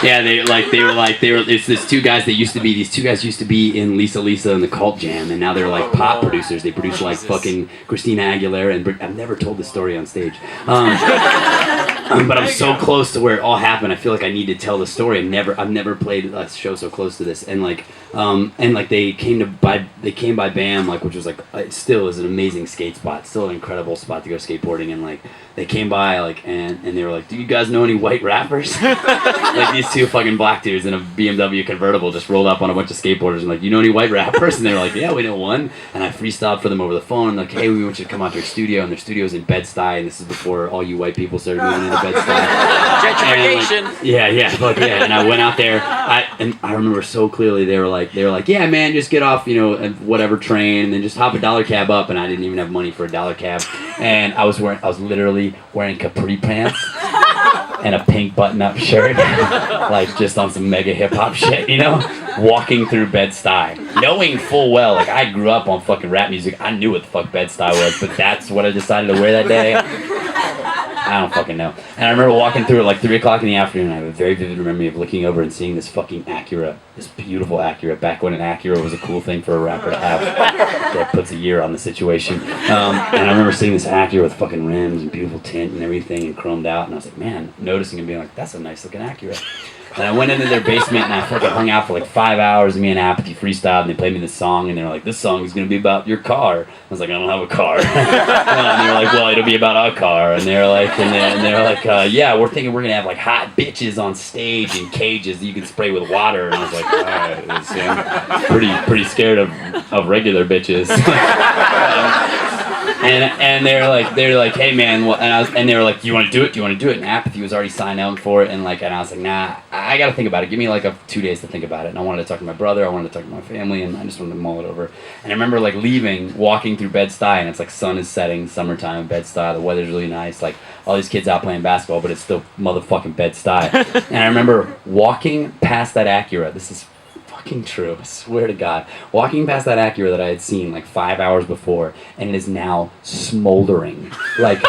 Yeah, it's these two guys used to be in Lisa and the Cult Jam, and now they're like pop producers. They produce like fucking Christina Aguilera and I've never told this story on stage. But I'm so close to where it all happened. I feel like I need to tell the story. I've never played a show so close to this. And they came by BAM, like, which was like, it still is an amazing skate spot, still an incredible spot to go skateboarding. And like they came by like and they were like, "Do you guys know any white rappers?" Like these two fucking black dudes in a BMW convertible just rolled up on a bunch of skateboarders and like, "You know any white rappers?" And they were like, "Yeah, we know one." And I freestyled for them over the phone, like, "Hey, we want you to come out to our studio." And their studio's in Bed-Stuy, and this is before all you white people started moving into Bed-Stuy. Gentrification. Like, yeah, fuck yeah. And I went out there. I remember so clearly. They were like, "Yeah, man, just get off, whatever train, and then just hop a $1 cab up." And I didn't even have money for a $1 cab, and I was literally wearing capri pants and a pink button-up shirt, like just on some mega hip-hop shit, walking through Bed-Stuy, knowing full well, like I grew up on fucking rap music. I knew what the fuck Bed-Stuy was, but that's what I decided to wear that day. I don't fucking know. And I remember walking through at like 3 o'clock in the afternoon. I have a very vivid memory of looking over and seeing this fucking Acura, this beautiful Acura, back when an Acura was a cool thing for a rapper to have. That puts a year on the situation. And I remember seeing this Acura with fucking rims and beautiful tint and everything and chromed out. And I was like, man, noticing and being like, that's a nice looking Acura. And I went into their basement and I fucking hung out for like 5 hours. And me and Apathy freestyled and they played me this song. And they were like, "This song is going to be about your car." I was like, "I don't have a car." And they were like, "Well, it'll be about a car." And they were like, "Yeah, we're thinking we're going to have like hot bitches on stage in cages that you can spray with water." And I was like, "All right, I'm pretty scared of regular bitches." And they were like, "Hey man," and they were like, "Do you want to do it? Do you want to do it?" And Apathy was already signed out for it, and I was like, "Nah, I gotta think about it. Give me like 2 days to think about it." And I wanted to talk to my brother, I wanted to talk to my family, and I just wanted to mull it over. And I remember like leaving, walking through Bed-Stuy, and it's like sun is setting, summertime in Bed-Stuy, the weather's really nice, like all these kids out playing basketball, but it's still motherfucking Bed-Stuy. And I remember walking past that Acura. This is fucking true, I swear to God. Walking past that Acura that I had seen like 5 hours before, and it is now smoldering. Like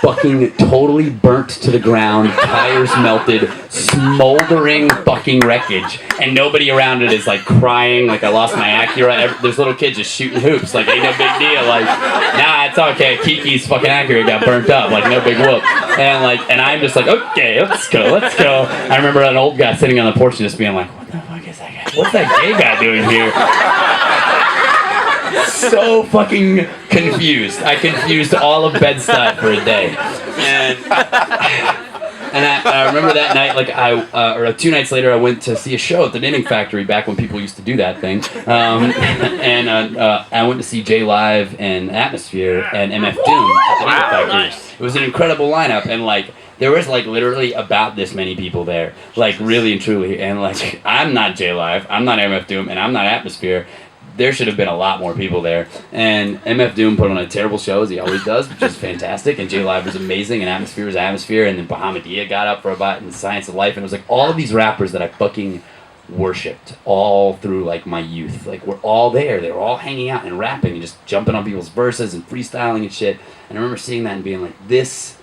fucking totally burnt to the ground, tires melted, smoldering fucking wreckage. And nobody around it is like crying, like I lost my Acura. There's little kids just shooting hoops, like ain't no big deal. Like, nah, it's okay. Kiki's fucking Acura got burnt up, like no big whoop. And I'm just like, okay, let's go. I remember an old guy sitting on the porch and just being like, what the fuck is that guy? What's that gay guy doing here? So fucking confused. I confused all of Bed-Stuy for a day. And I remember that night, or 2 nights later, I went to see a show at the Knitting Factory back when people used to do that thing. And I went to see J Live and Atmosphere and MF Doom at the Knitting Factory. Nice. It was an incredible lineup, and there was literally about this many people there, really and truly. And I'm not J Live, I'm not MF Doom, and I'm not Atmosphere. There should have been a lot more people there. And MF Doom put on a terrible show, as he always does, which is fantastic. And J Live was amazing, and Atmosphere was Atmosphere. And then Bahamadia got up for about in Science of Life. And it was all of these rappers that I fucking worshipped all through my youth. We're all there. They were all hanging out and rapping and just jumping on people's verses and freestyling and shit. And I remember seeing that and being like, this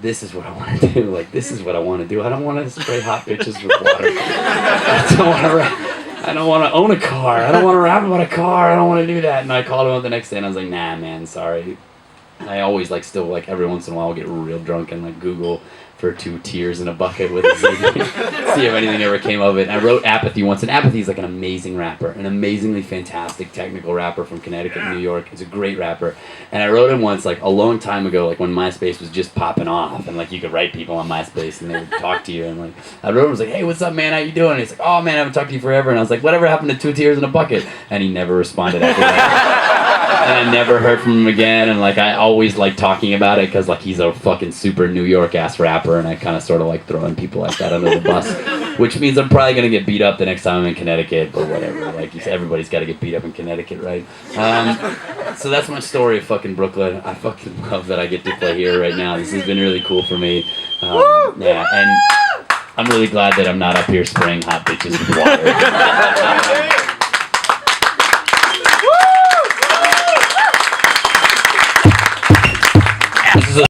is what I want to do. This is what I want to do. I don't want to spray hot bitches with water. I don't want to own a car. I don't want to rap about a car. I don't want to do that. And I called him up the next day and I was like, nah, man, sorry. I always still every once in a while get real drunk and Google for 2 tears in a bucket with see if anything ever came of it. And I wrote Apathy once, and Apathy is an amazing rapper, an amazingly fantastic technical rapper from Connecticut, New York. He's a great rapper. And I wrote him once a long time ago, when MySpace was just popping off, and you could write people on MySpace and they would talk to you. And I wrote him, I was like, hey, what's up, man? How you doing? And he's like, oh man, I haven't talked to you forever. And I was like, whatever happened to 2 tears in a bucket? And he never responded after that. And I never heard from him again, and I always like talking about it because he's a fucking super New York ass rapper, and I kind of sort of throwing people like that under the bus, which means I'm probably gonna get beat up the next time I'm in Connecticut, but whatever. Everybody's got to get beat up in Connecticut, right? So that's my story of fucking Brooklyn. I fucking love that I get to play here right now. This has been really cool for me. Yeah, and I'm really glad that I'm not up here spraying hot bitches with water.